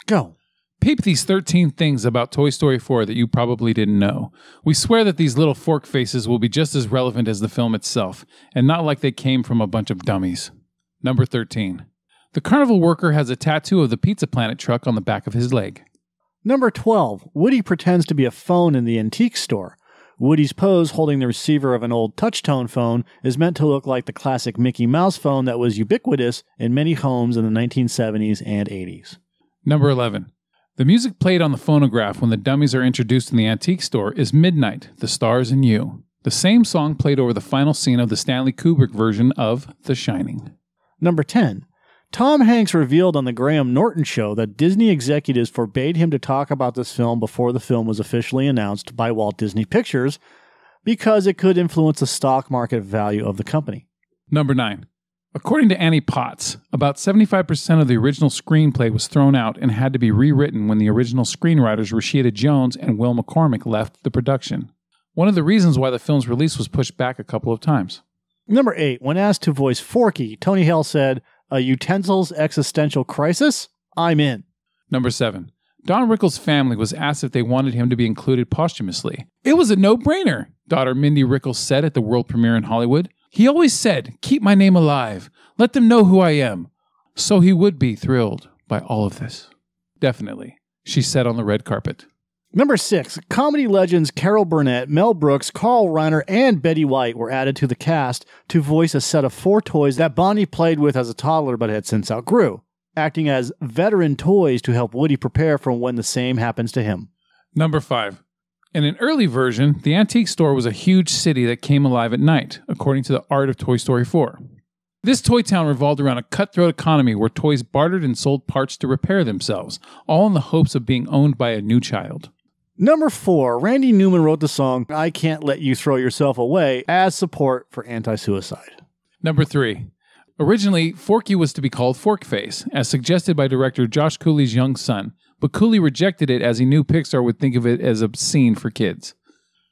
Go. Peep these 13 things about Toy Story 4 that you probably didn't know. We swear that these little fork faces will be just as relevant as the film itself, and not like they came from a bunch of dummies. Number 13. The carnival worker has a tattoo of the Pizza Planet truck on the back of his leg. Number 12. Woody pretends to be a phone in the antique store. Woody's pose holding the receiver of an old touch-tone phone is meant to look like the classic Mickey Mouse phone that was ubiquitous in many homes in the 1970s and 80s. Number 11. The music played on the phonograph when the dummies are introduced in the antique store is Midnight, The Stars and You, the same song played over the final scene of the Stanley Kubrick version of The Shining. Number 10. Tom Hanks revealed on the Graham Norton show that Disney executives forbade him to talk about this film before the film was officially announced by Walt Disney Pictures because it could influence the stock market value of the company. Number 9. According to Annie Potts, about 75% of the original screenplay was thrown out and had to be rewritten when the original screenwriters Rashida Jones and Will McCormick left the production. One of the reasons why the film's release was pushed back a couple of times. Number 8. When asked to voice Forky, Tony Hale said, "A utensils existential crisis? I'm in." Number 7. Don Rickles' family was asked if they wanted him to be included posthumously. "It was a no-brainer," daughter Mindy Rickles said at the world premiere in Hollywood. "He always said, keep my name alive. Let them know who I am." So he would be thrilled by all of this. Definitely, she said on the red carpet. Number 6. Comedy legends Carol Burnett, Mel Brooks, Carl Reiner, and Betty White were added to the cast to voice a set of 4 toys that Bonnie played with as a toddler but had since outgrew, acting as veteran toys to help Woody prepare for when the same happens to him. Number 5. In an early version, the antique store was a huge city that came alive at night, according to the art of Toy Story 4. This toy town revolved around a cutthroat economy where toys bartered and sold parts to repair themselves, all in the hopes of being owned by a new child. Number 4. Randy Newman wrote the song "I Can't Let You Throw Yourself Away" as support for anti-suicide. Number 3. Originally, Forky was to be called Forkface, as suggested by director Josh Cooley's young son, but Cooley rejected it as he knew Pixar would think of it as obscene for kids.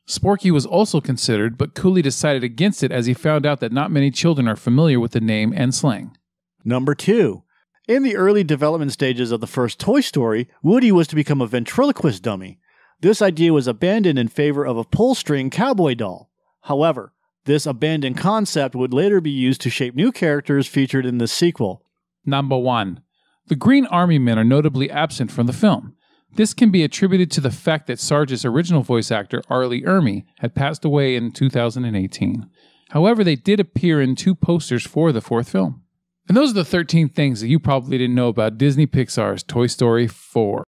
Sporky was also considered, but Cooley decided against it as he found out that not many children are familiar with the name and slang. Number 2. In the early development stages of the first Toy Story, Woody was to become a ventriloquist dummy. This idea was abandoned in favor of a pull-string cowboy doll. However, this abandoned concept would later be used to shape new characters featured in the sequel. Number 1. The Green Army Men are notably absent from the film. This can be attributed to the fact that Sarge's original voice actor, Arlie Ermey, had passed away in 2018. However, they did appear in 2 posters for the 4th film. And those are the 13 things that you probably didn't know about Disney Pixar's Toy Story 4.